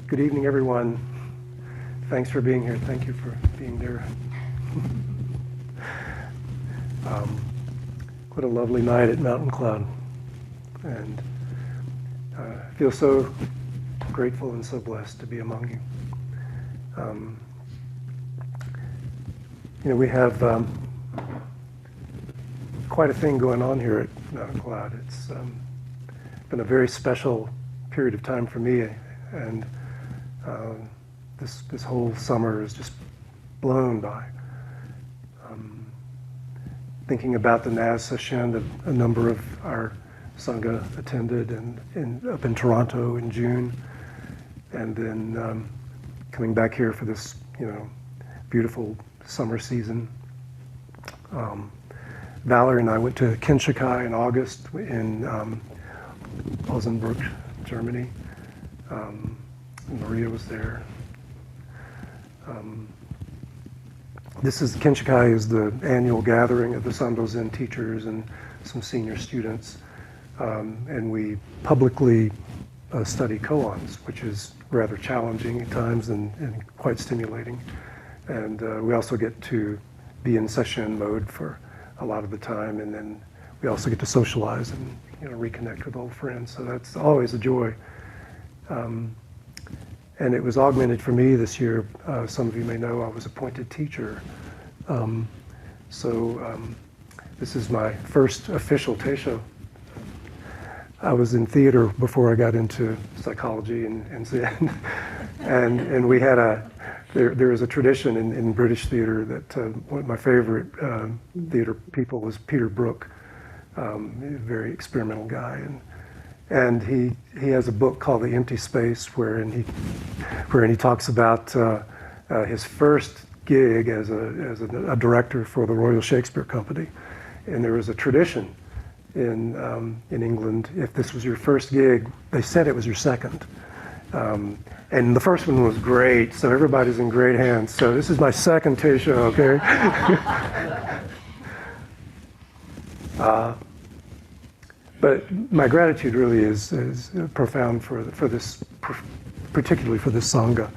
Good evening, everyone. Thanks for being here. Thank you for being there. What a lovely night at Mountain Cloud. And I feel so grateful and so blessed to be among you. We have quite a thing going on here at Mountain Cloud. It's been a very special period of time for me, and this whole summer is just blown by. Thinking about the Naz session that a number of our Sangha attended up in Toronto in June, and then coming back here for this beautiful summer season. Valerie and I went to Kinshikai in August in Osnabrück, Germany. Maria was there. Kinshikai is the annual gathering of the Sando Zen teachers and some senior students. And we publicly study koans, which is rather challenging at times and quite stimulating. And we also get to be in session mode for a lot of the time, and then we also get to socialize and reconnect with old friends. So that's always a joy. And it was augmented for me this year. Some of you may know I was appointed teacher. This is my first official teisho. I was in theater before I got into psychology and Zen. and we had there is a tradition in British theater that one of my favorite theater people was Peter Brook, a very experimental guy. And he has a book called The Empty Space, wherein he talks about his first gig as a director for the Royal Shakespeare Company. And there was a tradition in England, if this was your first gig, they said it was your second. And the first one was great, so everybody's in great hands. So this is my second teisho, okay? But my gratitude really is profound for this, particularly for this Sangha.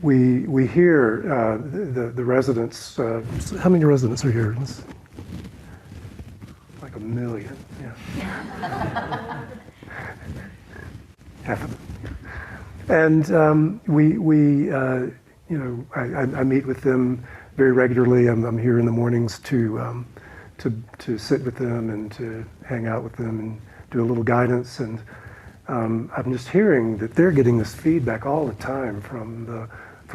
We hear the residents. How many residents are here? Like 1 million. Yeah. Half of them. And I meet with them very regularly. I'm here in the mornings to sit with them and to hang out with them and do a little guidance. And I'm just hearing that they're getting this feedback all the time from the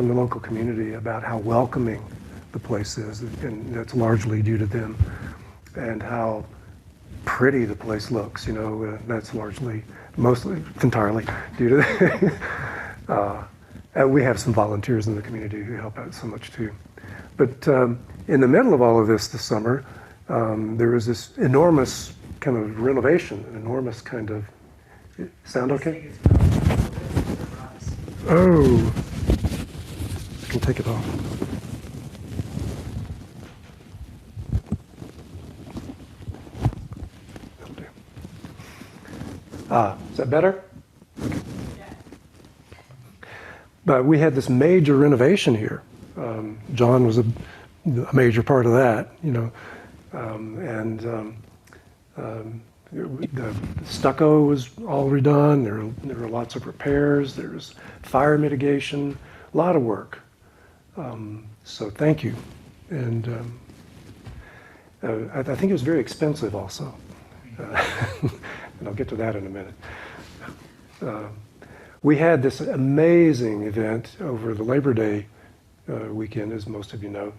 local community about how welcoming the place is, and that's largely due to them, and how pretty the place looks. That's mostly entirely due to them. And we have some volunteers in the community who help out so much too. But in the middle of all of this summer, there was this enormous kind of renovation, an enormous kind of... Sound okay? Oh, I can take it off. That'll do. Is that better? Okay. But we had this major renovation here. John was a major part of that, the stucco was all redone. There were lots of repairs. There was fire mitigation, a lot of work. So thank you. And I think it was very expensive also. And I'll get to that in a minute. We had this amazing event over the Labor Day weekend, as most of you know.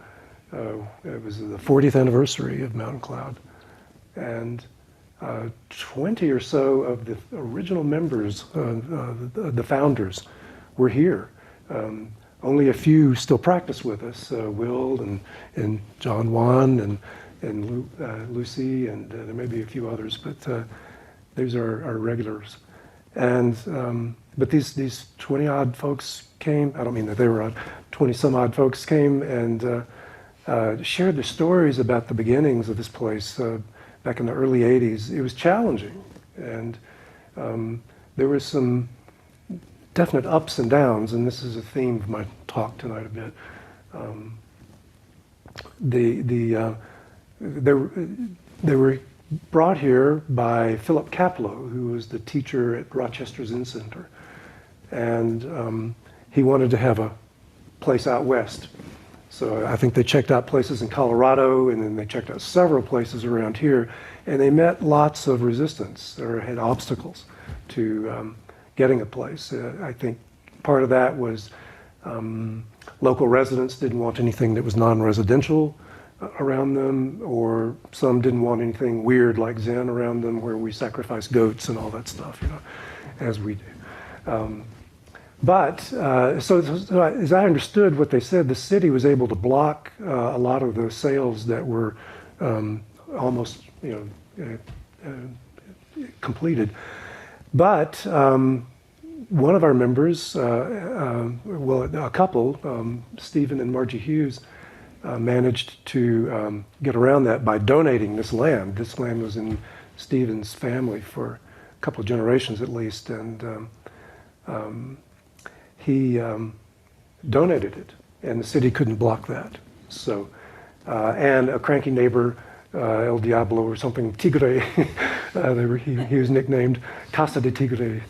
It was the 40th anniversary of Mountain Cloud. And 20 or so of the original members, the founders, were here. Only a few still practice with us, Will and John Wan and Lucy, and there may be a few others, but these are our regulars. And but these 20-odd folks came. I don't mean that they were odd. 20-some-odd folks came and shared their stories about the beginnings of this place back in the early 80s. It was challenging, and there was some definite ups and downs, and this is a theme of my talk tonight a bit. They were brought here by Philip Kapleau, who was the teacher at Rochester Zen Center. And he wanted to have a place out west. So I think they checked out places in Colorado, and then they checked out several places around here, and they met lots of resistance or had obstacles to getting a place. I think part of that was local residents didn't want anything that was non-residential around them, or some didn't want anything weird like Zen around them, where we sacrifice goats and all that stuff, you know, as we do. So as I understood what they said, the city was able to block a lot of the sales that were almost, you know, completed. But one of our members, well, a couple, Stephen and Margie Hughes, managed to get around that by donating this land. This land was in Stephen's family for a couple of generations at least, and he donated it, and the city couldn't block that. So, and a cranky neighbor, El Diablo or something, Tigre, he was nicknamed Casa de Tigre,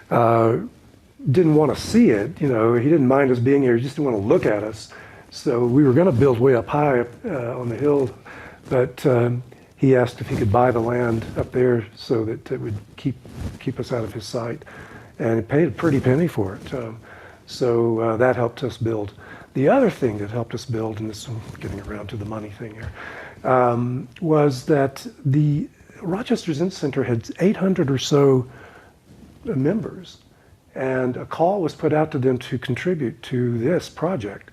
didn't want to see it, you know, he didn't mind us being here, he just didn't want to look at us. So we were going to build way up high on the hill, but he asked if he could buy the land up there so that it would keep us out of his sight, and he paid a pretty penny for it. So that helped us build. The other thing that helped us build, and this I'm getting around to the money thing here, was that the Rochester Zen Center had 800 or so members, and a call was put out to them to contribute to this project,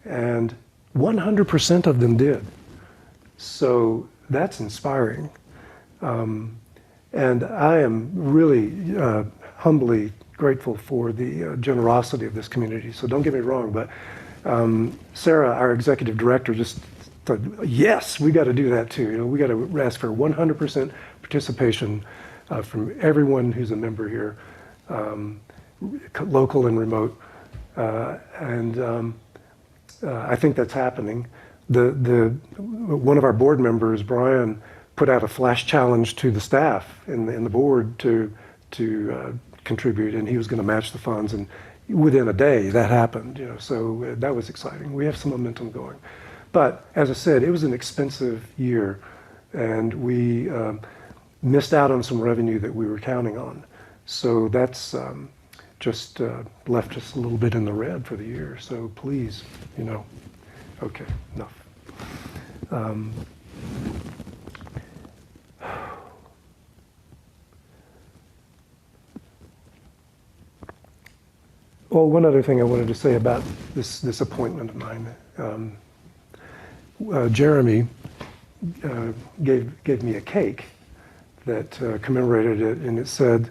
and 100% of them did. So that's inspiring. And I am really humbly grateful for the generosity of this community. So don't get me wrong, but Sarah, our executive director, just thought, yes, we got to do that too. You know, we got to ask for 100% participation from everyone who's a member here, local and remote. I think that's happening. One of our board members, Brian, put out a flash challenge to the staff and the board to contribute, and he was going to match the funds, and within a day that happened. You know, so that was exciting. We have some momentum going, but as I said, it was an expensive year, and we missed out on some revenue that we were counting on. So that's just left us a little bit in the red for the year. So please, you know, okay, enough. Well, one other thing I wanted to say about this appointment of mine. Jeremy gave me a cake that commemorated it, and it said,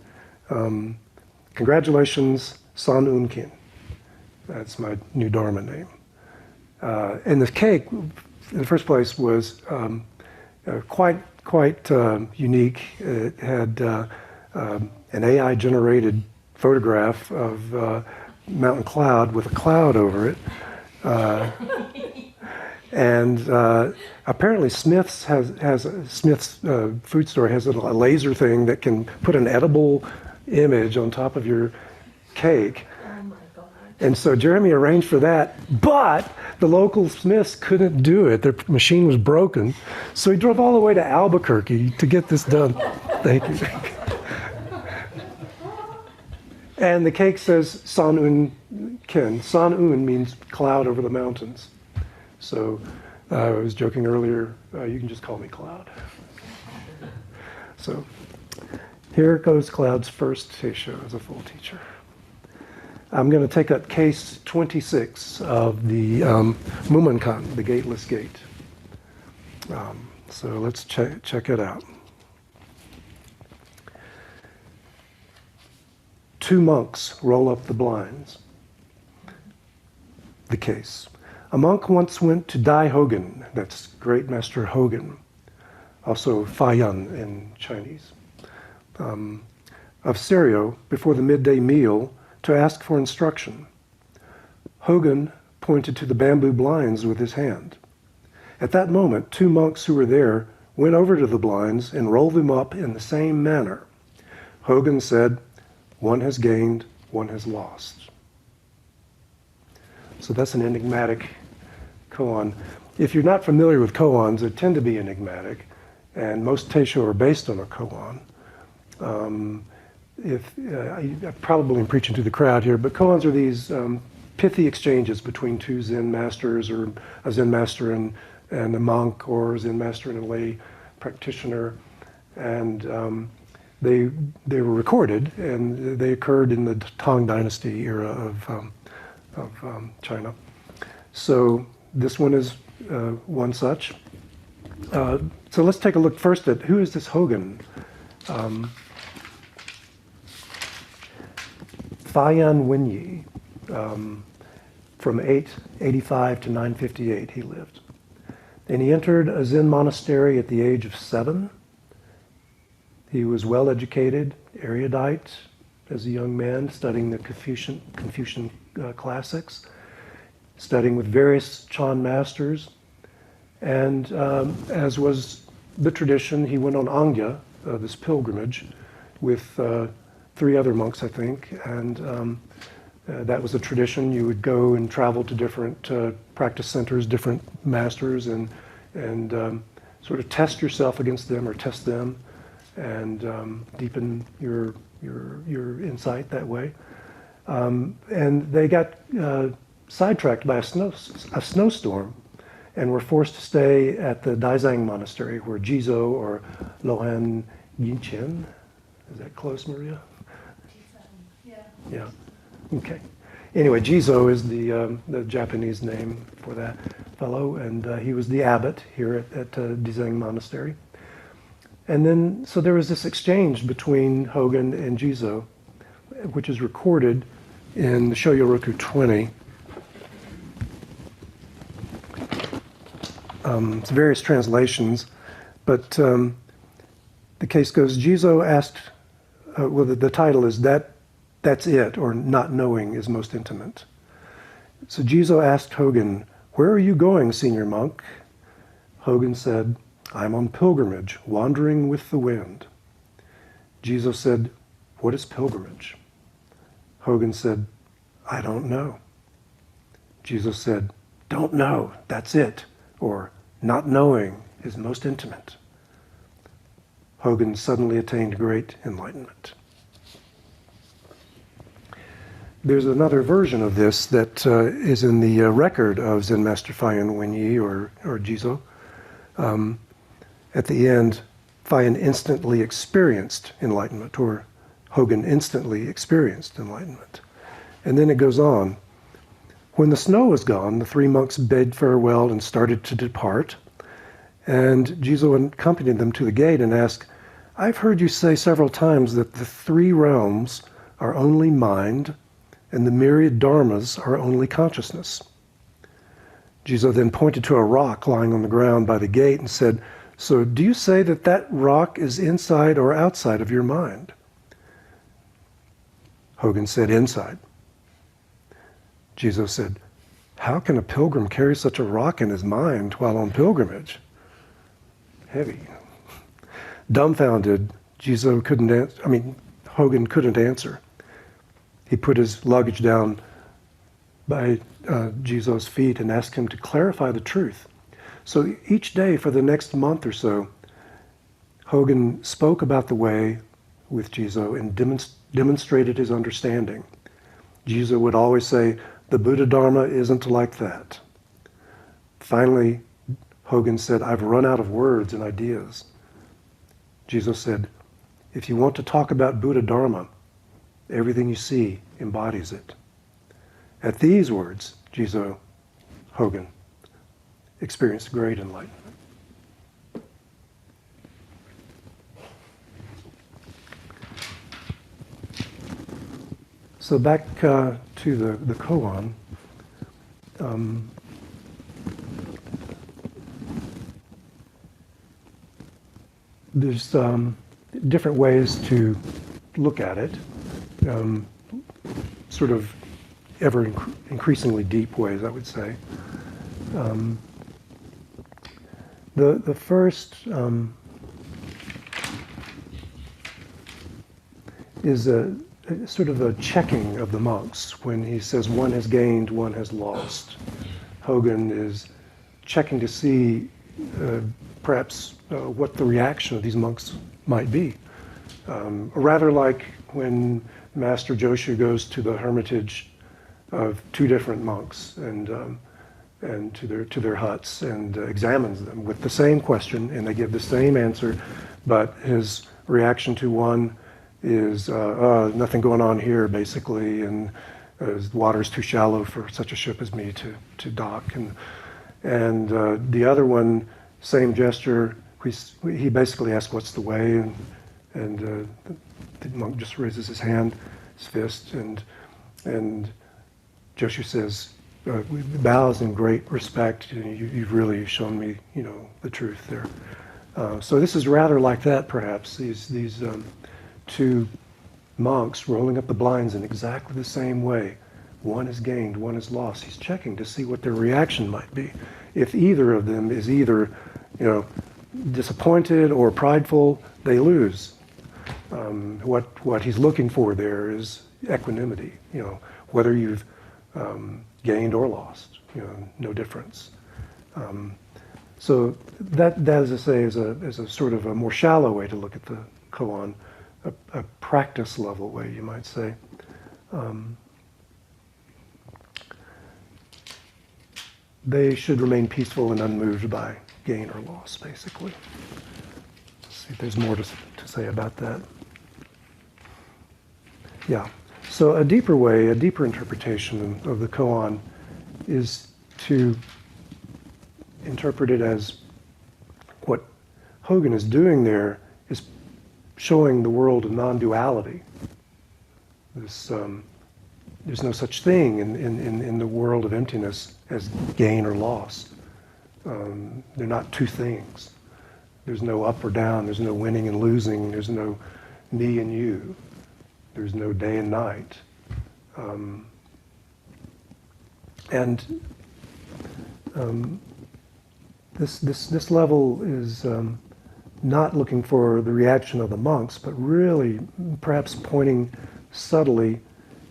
"Congratulations, San Unkin." That's my new Dharma name. And the cake, in the first place, was quite unique. It had an AI-generated photograph of mountain cloud with a cloud over it. And apparently Smith's food store has a laser thing that can put an edible image on top of your cake. Oh my God. And so Jeremy arranged for that, but the local Smiths couldn't do it. Their machine was broken. So he drove all the way to Albuquerque to get this done. Thank you. And the cake says San Un Ken. San Un means cloud over the mountains. So I was joking earlier, you can just call me Cloud. So here goes Cloud's first teisho as a full teacher. I'm going to take up case 26 of the Mumonkon, the Gateless Gate. So let's check it out. Two monks roll up the blinds. The case. A monk once went to Dai Hogen, that's Great Master Hogen, also Fayan in Chinese, of Serio before the midday meal to ask for instruction. Hogen pointed to the bamboo blinds with his hand. At that moment, 2 monks who were there went over to the blinds and rolled them up in the same manner. Hogen said, "One has gained, one has lost." So that's an enigmatic koan. If you're not familiar with koans, they tend to be enigmatic, and most teisho are based on a koan. I probably am preaching to the crowd here, but koans are these pithy exchanges between 2 Zen masters, or a Zen master and a monk, or a Zen master and a lay practitioner, and they were recorded, and they occurred in the Tang Dynasty era of China. So this one is one such. So let's take a look first at who is this Hogen. Fayan Wenyi, from 885 to 958 he lived. And he entered a Zen monastery at the age of 7. He was well educated, erudite as a young man, studying the Confucian classics, studying with various Chan masters. And as was the tradition, he went on Angya, this pilgrimage, with 3 other monks, I think. And that was a tradition. You would go and travel to different practice centers, different masters, and sort of test yourself against them, or test them, and deepen your insight that way. And they got sidetracked by a snowstorm, and were forced to stay at the Daizang Monastery, where Jizo or Lohan Yinchen, is that close, Maria? Yeah. Okay. Anyway, Jizo is the Japanese name for that fellow, and he was the abbot here at Daizang Monastery. And then, so there was this exchange between Hogen and Jizo, which is recorded in the Shoyoroku 20. It's various translations, but the case goes, Jizo asked, well, the title is That's It, or Not Knowing is Most Intimate. So Jizo asked Hogen, "Where are you going, senior monk?" Hogen said, "I'm on pilgrimage, wandering with the wind." Jizo said, "What is pilgrimage?" Hogen said, "I don't know." Jizo said, "Don't know, that's it," or "Not knowing is most intimate." Hogen suddenly attained great enlightenment. There's another version of this that is in the record of Zen Master Fayan Wenyi, or Jizo. At the end, Fayan instantly experienced enlightenment, or Hogen instantly experienced enlightenment. And then it goes on. When the snow was gone, the 3 monks bade farewell and started to depart. And Jizo accompanied them to the gate and asked, "I've heard you say several times that the 3 realms are only mind, and the myriad dharmas are only consciousness." Jizo then pointed to a rock lying on the ground by the gate and said, "So do you say that that rock is inside or outside of your mind?" Hogen said, "Inside." Jizo said, "How can a pilgrim carry such a rock in his mind while on pilgrimage?" Heavy. Dumbfounded, Jizo couldn't answer. Hogen couldn't answer. He put his luggage down by Jizo's feet and asked him to clarify the truth. So each day for the next month or so, Hogen spoke about the way with Jizo and demonstrated his understanding. Jizo would always say, "The Buddha Dharma isn't like that." Finally, Hogen said, "I've run out of words and ideas." Jizo said, "If you want to talk about Buddha Dharma, everything you see embodies it." At these words, Jizo Hogen experienced great enlightenment. So back to the koan. There's different ways to look at it. sort of ever increasingly deep ways, I would say. The first is a sort of a checking of the monks when he says one has gained, one has lost. Hogen is checking to see perhaps what the reaction of these monks might be. Rather like when Master Joshu goes to the hermitage of two different monks and to their huts and examines them with the same question, and they give the same answer, but his reaction to one is nothing going on here, basically, and the water's too shallow for such a ship as me to dock, and the other one, same gesture. He basically asks, "What's the way?" and the monk just raises his hand, his fist, and Joshu says, bows in great respect. You've really shown me, the truth there. So this is rather like that, perhaps. These two monks rolling up the blinds in exactly the same way. One is gained, one is lost. He's checking to see what their reaction might be. If either of them is either, disappointed or prideful, they lose. What he's looking for there is equanimity. Whether you've gained or lost, no difference. So that, as I say, is a sort of a more shallow way to look at the koan, a practice level way, you might say. They should remain peaceful and unmoved by gain or loss, basically. Let's see if there's more to say about that. Yeah. So a deeper way, a deeper interpretation of the koan is to interpret it as what Hogen is doing there is showing the world a non-duality. There's no such thing in the world of emptiness as gain or loss. They're not two things. There's no up or down. There's no winning and losing. There's no me and you. There's no day and night. This level is not looking for the reaction of the monks, but really perhaps pointing subtly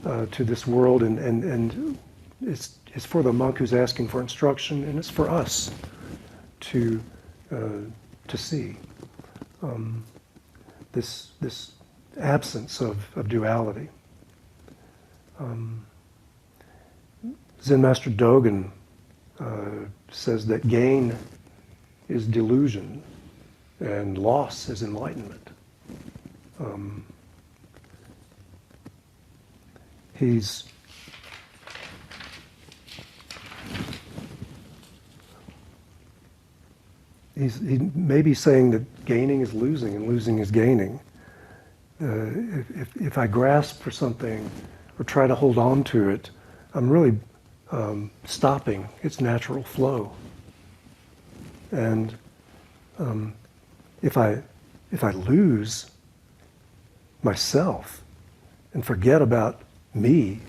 to this world, and it's for the monk who's asking for instruction, and it's for us to see this absence of duality. Zen Master Hogen says that gain is delusion and loss is enlightenment. He may be saying that gaining is losing and losing is gaining. If I grasp for something or try to hold on to it, I'm really stopping its natural flow. And if I lose myself and forget about me,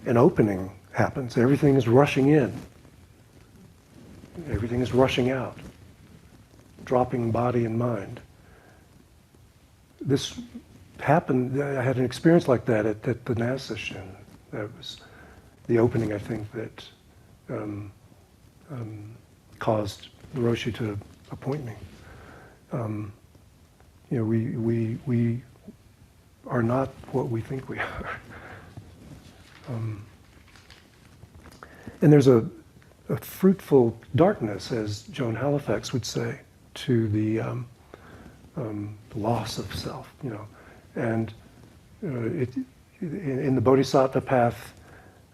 an opening happens. Everything is rushing in. Everything is rushing out, dropping body and mind. This happened, I had an experience like that at the NASA Shin. That was the opening, I think, that caused the Roshi to appoint me. We are not what we think we are. And there's a fruitful darkness, as Joan Halifax would say, to the loss of self, And in the Bodhisattva Path,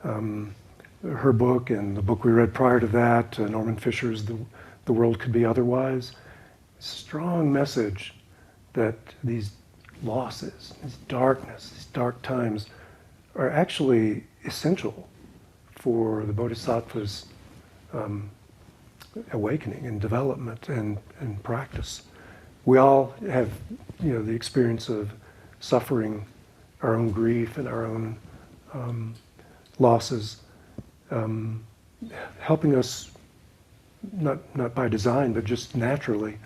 her book and the book we read prior to that, Norman Fisher's The World Could Be Otherwise, strong message that these losses, this darkness, these dark times are actually essential for the Bodhisattva's awakening and development and practice. We all have, the experience of suffering our own grief and our own losses, helping us, not by design, but just naturally,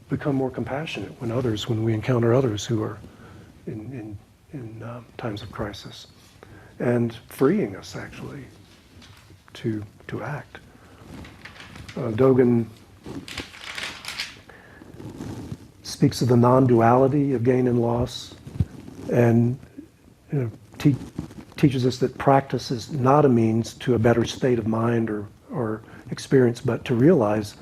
become more compassionate when we encounter others who are in times of crisis, and freeing us actually to act. Dogen speaks of the non-duality of gain and loss, and teaches us that practice is not a means to a better state of mind or experience, but to realize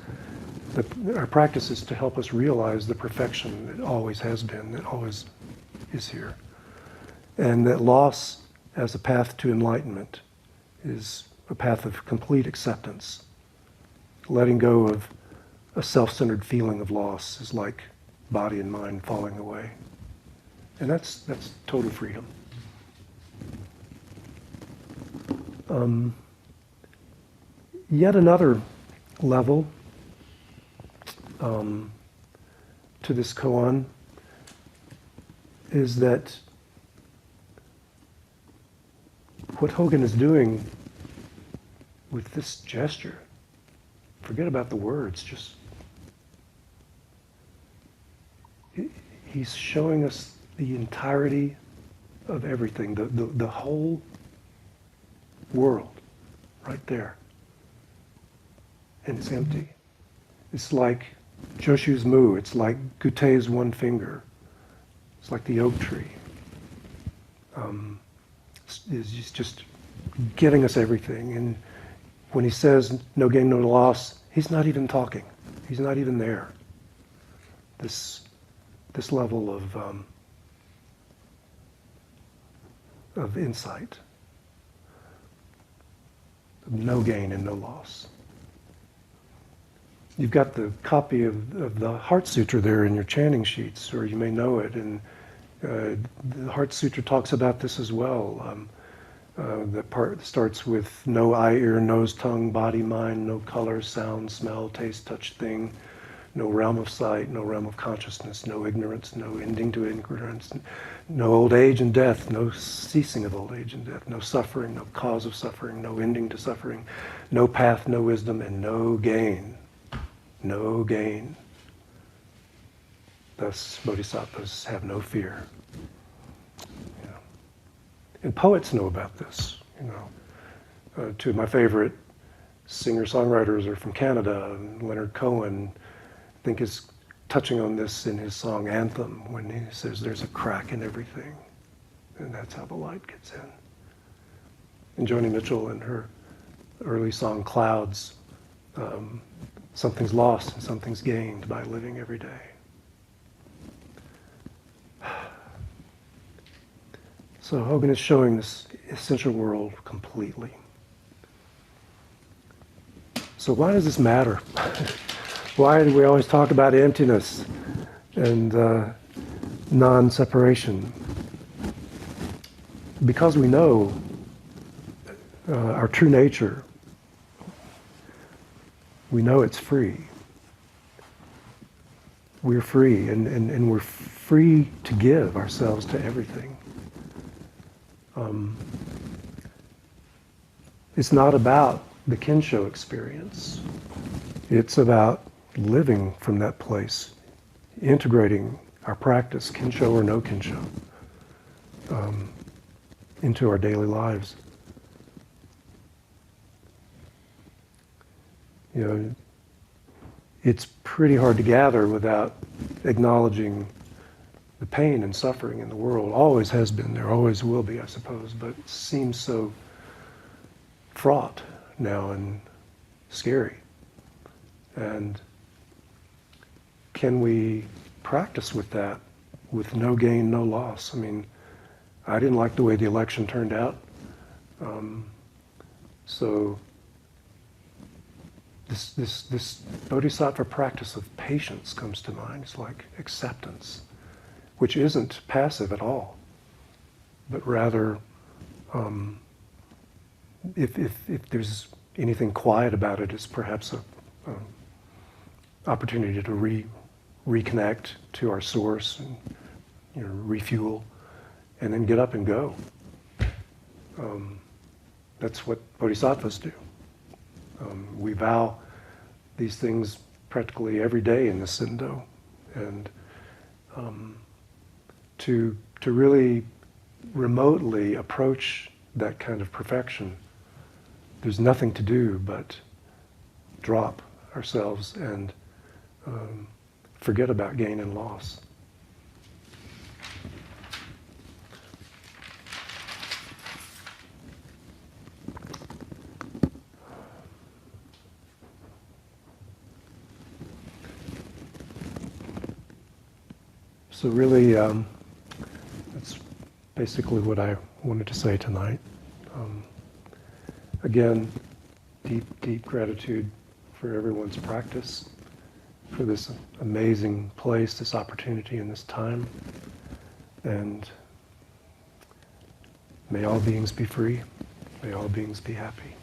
that our practice is to help us realize the perfection that always has been, that always is here. And that loss as a path to enlightenment is a path of complete acceptance. Letting go of a self-centered feeling of loss is like body and mind falling away. And that's total freedom. Yet another level to this koan is that what Hogen is doing with this gesture, forget about the words, just he's showing us the entirety of everything, the whole world right there. And it's empty. It's like Joshu's mu, it's like Gute's one finger. It's like the oak tree. He's just giving us everything. And when he says no gain, no loss, he's not even talking. He's not even there. This level of insight, of no gain and no loss. You've got the copy of the Heart Sutra there in your chanting sheets, or you may know it. And the Heart Sutra talks about this as well. The part starts with no eye, ear, nose, tongue, body, mind, no color, sound, smell, taste, touch, thing, no realm of sight, no realm of consciousness, no ignorance, no ending to ignorance, no old age and death, no ceasing of old age and death, no suffering, no cause of suffering, no ending to suffering, no path, no wisdom, and no gain. No gain. Thus, bodhisattvas have no fear. And poets know about this. Two of my favorite singer-songwriters are from Canada. Leonard Cohen, I think, is touching on this in his song Anthem when he says there's a crack in everything, and that's how the light gets in. And Joni Mitchell in her early song Clouds, something's lost and something's gained by living every day. So Hogen is showing this essential world completely. So why does this matter? Why do we always talk about emptiness and non-separation? Because we know our true nature. We know it's free. We're free, and we're free to give ourselves to everything. It's not about the Kensho experience. It's about living from that place, integrating our practice, Kensho or no Kensho, into our daily lives. It's pretty hard to gather without acknowledging the pain and suffering in the world. Always has been, there always will be, I suppose, but it seems so fraught now and scary. And can we practice with that, with no gain, no loss? I mean, I didn't like the way the election turned out. So this bodhisattva practice of patience comes to mind. It's like acceptance, which isn't passive at all, but rather, if there's anything quiet about it, it's perhaps a opportunity to reconnect to our source and refuel, and then get up and go. That's what bodhisattvas do. We vow these things practically every day in the Sendo, and to really remotely approach that kind of perfection, there's nothing to do but drop ourselves and forget about gain and loss. So really, that's basically what I wanted to say tonight. Again, deep, deep gratitude for everyone's practice, for this amazing place, this opportunity, and this time. And may all beings be free. May all beings be happy.